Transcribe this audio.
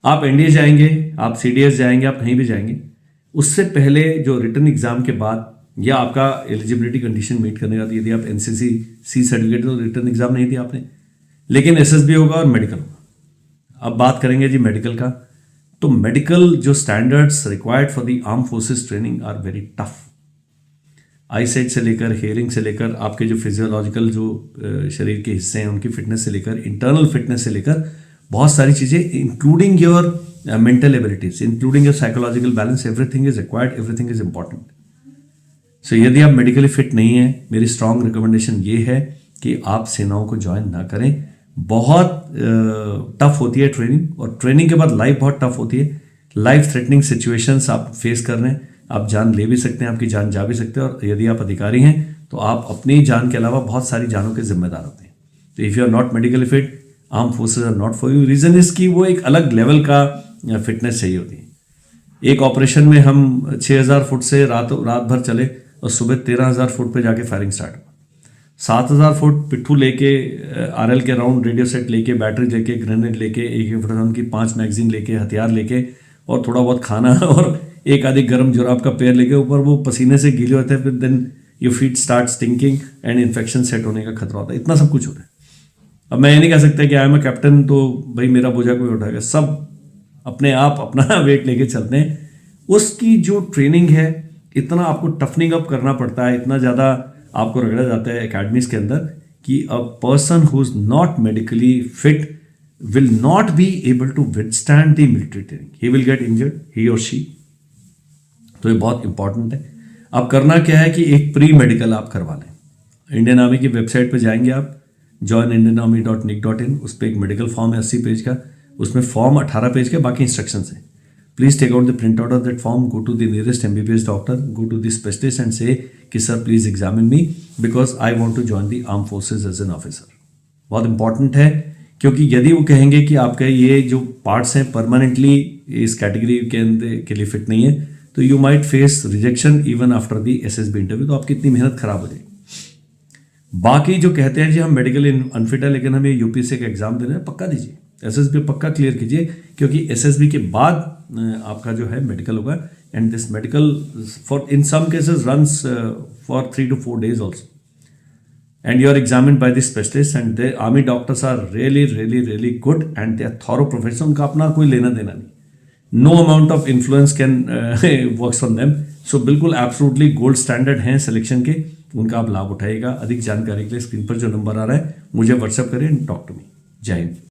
आप एनडीए जाएंगे, आप सीडीएस जाएंगे, आप कहीं भी जाएंगे, उससे पहले जो रिटर्न एग्जाम के बाद या आपका एलिजिबिलिटी कंडीशन मीट करने का, यदि आप एनसीसी सी सर्टिफिकेट, तो रिटर्न एग्जाम नहीं दिया आपने, लेकिन एसएसबी होगा और मेडिकल होगा। अब बात करेंगे जी मेडिकल का। तो मेडिकल जो standards required for the armed forces training are very tough. Eyesight से लेकर, हेयरिंग से लेकर, आपके जो फिजियोलॉजिकल जो शरीर के हिस्से हैं उनकी फिटनेस से लेकर, इंटरनल फिटनेस से लेकर, बहुत सारी चीज़ें, including your mental abilities, including your psychological balance, everything is required, everything is important. So यदि आप मेडिकली फिट नहीं है, मेरी स्ट्रांग रिकमेंडेशन ये है कि आप सेनाओं को ज्वाइन ना करें। बहुत टफ होती है ट्रेनिंग, और ट्रेनिंग के बाद लाइफ बहुत टफ होती है। लाइफ थ्रेटनिंग सिचुएशंस आप फेस कर रहे हैं, आप जान ले भी सकते हैं, आपकी जान जा भी सकते हैं, और यदि आप अधिकारी हैं तो आप अपनी जान के अलावा बहुत सारी जानों के जिम्मेदार होते हैं। तो if you are not medically fit, armed forces are not for you. Reason is कि वो एक अलग लेवल का फिटनेस चाहिए होती है। एक ऑपरेशन में हम 6000 फुट से रात भर चले और सुबह 13000 फुट पे जाके फायरिंग स्टार्ट हुआ। 7000 फुट पिट्ठू लेके, आरएल के राउंड, रेडियो सेट लेके, बैटरी लेके, ग्रेनेड लेके, AK-47 की 5 मैगजीन लेके, हथियार लेके, और थोड़ा बहुत खाना और एक आधी गर्म जुराब का पैर लेके, ऊपर वो पसीने से गीले होते हैं, फिर then your feet start stinking and infection set होने का खतरा होता है। इतना सब कुछ हो रहा है। अब मैं ये नहीं कह सकता कि आई एम ए कैप्टन तो भाई मेरा बोझा कोई उठाएगा। सब अपने आप अपना वेट लेके चलते हैं। उसकी जो ट्रेनिंग है, इतना आपको टफनिंग अप करना पड़ता है, इतना ज़्यादा आपको रगड़ा जाता है एकेडमीज के अंदर, कि a person who is not medically fit will not be able to withstand the military training. He will get injured, he और शी। तो ये बहुत इंपॉर्टेंट है। अब करना क्या है कि एक प्री मेडिकल आप करवा लें। इंडियन आर्मी की वेबसाइट पे जाएंगे आप, joinindianarmy.nic.in, उस पर एक मेडिकल फॉर्म है 80 पेज का, उसमें फॉर्म 18 पेज के, बाकी इंस्ट्रक्शंस हैं। Please take out the print out of that form, go to the nearest MBBS doctor, go to the specialist and say कि sir please examine me because I want to join the arm forces as an officer. बहुत important है, क्योंकि यदि वो कहेंगे कि आपके ये जो पार्ट्स हैं परमानेंटली इस कैटेगरी के लिए फिट नहीं है, तो you might face rejection even after the SSB interview. तो आपकी इतनी मेहनत खराब हो जाएगी। बाकी जो कहते हैं जी हम मेडिकली अनफिट है लेकिन हमें यूपीएससी का एग्जाम देना है, पक्का दीजिए, SSB पक्का क्लियर कीजिए, क्योंकि SSB के बाद आपका जो है मेडिकल होगा। And this medical for in some cases runs for 3 to 4 days also, and you are examined by the specialist, and the army doctors are really good and they are thorough professional. उनका अपना कोई लेना देना नहीं, no amount of influence can works on them. So बिल्कुल absolutely gold standard हैं selection के, उनका आप लाभ उठाइएगा। अधिक जानकारी के लिए स्क्रीन पर जो नंबर आ रहा है मुझे व्हाट्सएप करें, टॉक टू मी। जय हिंद।